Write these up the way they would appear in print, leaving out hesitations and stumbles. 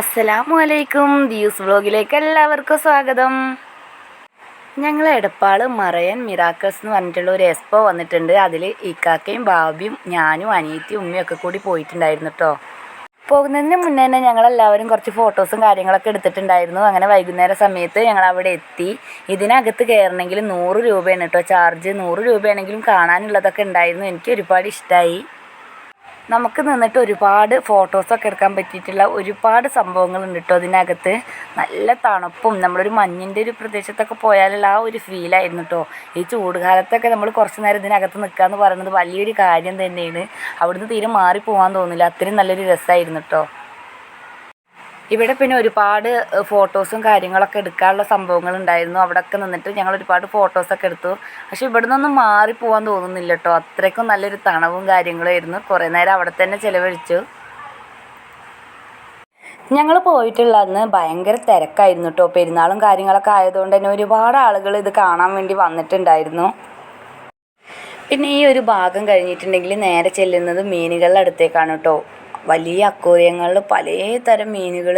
അസ്സലാമു ദിയൂസ് വ്ലോഗിലേക്ക് എല്ലാവർക്കും സ്വാഗതം. ഞങ്ങൾ എടപ്പാൾ മറയൻ മിറാക്കിൾസ് എന്ന് പറഞ്ഞിട്ടുള്ള ഒരു എക്സ്പോ വന്നിട്ടുണ്ട്. അതിൽ ഇക്കാക്കയും ബാബിയും ഞാനും അനിയത്തിയും ഉമ്മയൊക്കെ കൂടി പോയിട്ടുണ്ടായിരുന്നു കേട്ടോ. പോകുന്നതിന് മുന്നേ തന്നെ ഞങ്ങളെല്ലാവരും കുറച്ച് ഫോട്ടോസും കാര്യങ്ങളൊക്കെ എടുത്തിട്ടുണ്ടായിരുന്നു. അങ്ങനെ വൈകുന്നേര സമയത്ത് ഞങ്ങൾ അവിടെ എത്തി. ഇതിനകത്ത് കയറണമെങ്കിൽ 100 രൂപയാണ് കേട്ടോ ചാർജ്. 100 രൂപയാണെങ്കിലും കാണാനുള്ളതൊക്കെ ഉണ്ടായിരുന്നു. എനിക്ക് ഒരുപാട് ഇഷ്ടമായി. നമുക്ക് നിന്നിട്ട് ഒരുപാട് ഫോട്ടോസൊക്കെ എടുക്കാൻ പറ്റിയിട്ടുള്ള ഒരുപാട് സംഭവങ്ങളുണ്ട് കേട്ടോ അതിനകത്ത്. നല്ല തണുപ്പും നമ്മളൊരു മഞ്ഞിൻ്റെ ഒരു പ്രദേശത്തൊക്കെ പോയാലുള്ള ആ ഒരു ഫീലായിരുന്നു കേട്ടോ. ഈ ചൂട് കാലത്തൊക്കെ നമ്മൾ കുറച്ച് നേരം ഇതിനകത്ത് നിൽക്കുക എന്ന് പറയുന്നത് വലിയൊരു കാര്യം തന്നെയാണ്. അവിടുന്ന് തീരെ മാറിപ്പോകാൻ തോന്നില്ല, അത്രയും നല്ലൊരു രസമായിരുന്നു കേട്ടോ. ഇവിടെ പിന്നെ ഒരുപാട് ഫോട്ടോസും കാര്യങ്ങളൊക്കെ എടുക്കാനുള്ള സംഭവങ്ങളുണ്ടായിരുന്നു. അവിടെയൊക്കെ നിന്നിട്ട് ഞങ്ങൾ ഒരുപാട് ഫോട്ടോസൊക്കെ എടുത്തു. പക്ഷേ ഇവിടെ നിന്നൊന്നും മാറിപ്പോകാൻ തോന്നുന്നില്ല കേട്ടോ. അത്രയ്ക്കും നല്ലൊരു തണവും കാര്യങ്ങളായിരുന്നു. കുറേ നേരം അവിടെ തന്നെ ചിലവഴിച്ചു. ഞങ്ങൾ പോയിട്ടുള്ള അന്ന് ഭയങ്കര തിരക്കായിരുന്നു കേട്ടോ. പെരുന്നാളും കാര്യങ്ങളൊക്കെ ആയതുകൊണ്ട് തന്നെ ഒരുപാട് ആളുകൾ ഇത് കാണാൻ വേണ്ടി വന്നിട്ടുണ്ടായിരുന്നു. പിന്നെ ഈ ഒരു ഭാഗം കഴിഞ്ഞിട്ടുണ്ടെങ്കിൽ നേരെ ചെല്ലുന്നത് മീനുകളുടെ അടുത്തേക്കാണ് കേട്ടോ. വലിയ അക്വേറിയങ്ങളിൽ പലതരം മീനുകൾ,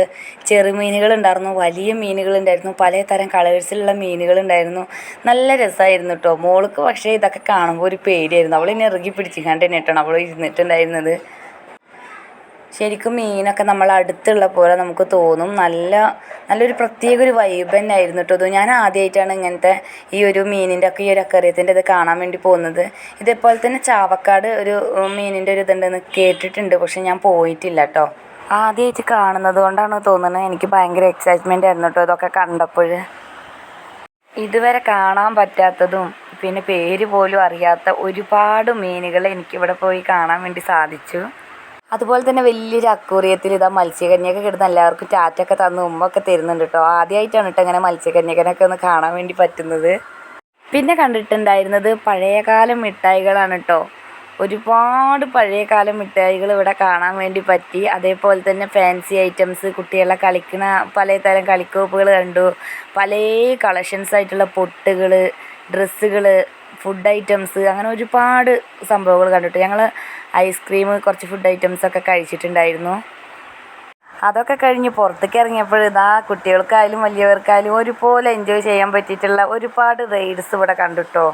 ചെറുമീനുകളുണ്ടായിരുന്നു, വലിയ മീനുകളുണ്ടായിരുന്നു, പലതരം കളേഴ്സിലുള്ള മീനുകളുണ്ടായിരുന്നു. നല്ല രസമായിരുന്നു കേട്ടോ. മോൾക്ക് പക്ഷേ ഇതൊക്കെ കാണുമ്പോൾ ഒരു പേടിയായിരുന്നു. അവളിനെ ഇറുകി പിടിച്ചിക്കാണ്ട് തന്നെയായിട്ടാണ് അവൾ ഇരുന്നിട്ടുണ്ടായിരുന്നത്. ശരിക്കും മീനൊക്കെ നമ്മൾ അടുത്തുള്ള പോലെ നമുക്ക് തോന്നും. നല്ലൊരു പ്രത്യേക ഒരു വൈബ് തന്നെ ആയിരുന്നു കേട്ടോ. ഞാൻ ആദ്യമായിട്ടാണ് ഇങ്ങനത്തെ ഈ ഒരു മീനിൻ്റെ ഒക്കെ ഈ ഒരു അക്വേറിയത്തിൻ്റെ ഇത് കാണാൻ വേണ്ടി പോകുന്നത്. ഇതേപോലെ തന്നെ ചാവക്കാട് ഒരു മീനിൻ്റെ ഒരു ഇതുണ്ടെന്ന് കേട്ടിട്ടുണ്ട്, പക്ഷെ ഞാൻ പോയിട്ടില്ല കേട്ടോ. ആദ്യമായിട്ട് കാണുന്നത് കൊണ്ടാണ് തോന്നുന്നത്. എനിക്ക് ഭയങ്കര എക്സൈറ്റ്മെൻ്റ് ആയിരുന്നു കേട്ടോ ഇതൊക്കെ കണ്ടപ്പോൾ. ഇതുവരെ കാണാൻ പറ്റാത്തതും പിന്നെ പേര് പോലും അറിയാത്ത ഒരുപാട് മീനുകൾ എനിക്കിവിടെ പോയി കാണാൻ വേണ്ടി സാധിച്ചു. അതുപോലെ തന്നെ വലിയൊരു അക്വേറിയത്തിൽ ഇതാ മത്സ്യകന്യക കിടന്ന് എല്ലാവർക്കും ടാറ്റൊക്കെ തന്ന് ഉമ്മൊക്കെ തരുന്നുണ്ട് കേട്ടോ. ആദ്യമായിട്ടാണ് കേട്ടോ ഇങ്ങനെ മത്സ്യകന്യകനൊക്കെ ഒന്ന് കാണാൻ വേണ്ടി പറ്റുന്നത്. പിന്നെ കണ്ടിട്ടുണ്ടായിരുന്നത് പഴയകാല മിഠായികളാണ് കേട്ടോ. ഒരുപാട് പഴയകാല മിഠായികൾ ഇവിടെ കാണാൻ വേണ്ടി പറ്റി. അതേപോലെ തന്നെ ഫാൻസി ഐറ്റംസ്, കുട്ടികളെ കളിക്കുന്ന പലതരം കളിക്കോപ്പുകൾ കണ്ടു. പല കളക്ഷൻസ് ആയിട്ടുള്ള പൊട്ടുകൾ, ഡ്രസ്സുകൾ, ഫുഡ് ഐറ്റംസ്, അങ്ങനെ ഒരുപാട് സംഭവങ്ങൾ കണ്ടിട്ട് ഞങ്ങൾ ഐസ്ക്രീം, കുറച്ച് ഫുഡ് ഐറ്റംസൊക്കെ കഴിച്ചിട്ടുണ്ടായിരുന്നു. അതൊക്കെ കഴിഞ്ഞ് പുറത്തേക്ക് ഇറങ്ങിയപ്പോൾ ഇതാ കുട്ടികൾക്കായാലും വലിയവർക്കായാലും ഒരുപോലെ എൻജോയ് ചെയ്യാൻ പറ്റിയിട്ടുള്ള ഒരുപാട് റൈഡ്സ് ഇവിടെ കണ്ടിട്ടോ.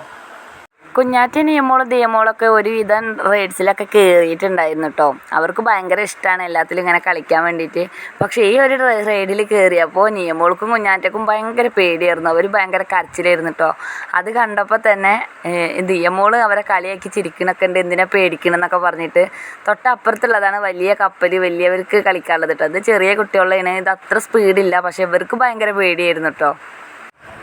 കുഞ്ഞാറ്റ നിയമോളും ദിയമോളൊക്കെ ഒരുവിധം റൈഡ്സിലൊക്കെ കയറിയിട്ടുണ്ടായിരുന്നു കേട്ടോ. അവർക്ക് ഭയങ്കര ഇഷ്ടമാണ് എല്ലാത്തിലും ഇങ്ങനെ കളിക്കാൻ വേണ്ടിയിട്ട്. പക്ഷേ ഈ ഒരു റൈഡിൽ കയറിയപ്പോൾ നിയമോൾക്കും കുഞ്ഞാറ്റക്കും ഭയങ്കര പേടിയായിരുന്നു. അവർ ഭയങ്കര കരച്ചിലായിരുന്നു കേട്ടോ. അത് കണ്ടപ്പോൾ തന്നെ ദിയമോൾ അവരെ കളിയാക്കി ചിരിക്കണൊക്കെ ഉണ്ട്, എന്തിനാ പേടിക്കണമെന്നൊക്കെ പറഞ്ഞിട്ട്. തൊട്ടപ്പുറത്തുള്ളതാണ് വലിയ കപ്പൽ, വലിയവർക്ക് കളിക്കാനുള്ളത് കേട്ടോ. അത് ചെറിയ കുട്ടികളുടെ ഇത് അത്ര സ്പീഡില്ല, പക്ഷേ ഇവർക്ക് ഭയങ്കര പേടിയായിരുന്നു കേട്ടോ.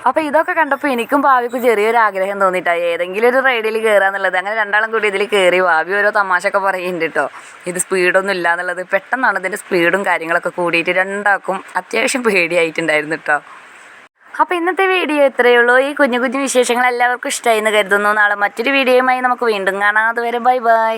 അപ്പോൾ ഇതൊക്കെ കണ്ടപ്പോൾ എനിക്കും ഭാവിക്കും ചെറിയൊരു ആഗ്രഹം തോന്നിയിട്ടാണ് ഏതെങ്കിലും ഒരു റൈഡിൽ കയറുക എന്നുള്ളത്. അങ്ങനെ രണ്ടാളും കൂടി ഇതിൽ കയറി. ഭാവി ഓരോ തമാശയൊക്കെ പറയുന്നുണ്ട് കേട്ടോ. ഇത് സ്പീഡൊന്നും ഇല്ല എന്നുള്ളത്. പെട്ടെന്നാണ് ഇതിൻ്റെ സ്പീഡും കാര്യങ്ങളൊക്കെ കൂടിയിട്ട് രണ്ടാൾക്കും അത്യാവശ്യം പേടിയായിട്ടുണ്ടായിരുന്നു കേട്ടോ. അപ്പോൾ ഇന്നത്തെ വീഡിയോ ഇത്രയേ ഉള്ളൂ. ഈ കുഞ്ഞു കുഞ്ഞു വിശേഷങ്ങൾ എല്ലാവർക്കും ഇഷ്ടമായി എന്ന് കരുതുന്നു. നാളെ മറ്റൊരു വീഡിയോയുമായി നമുക്ക് വീണ്ടും കാണാം. അതുവരെ ബൈ ബൈ.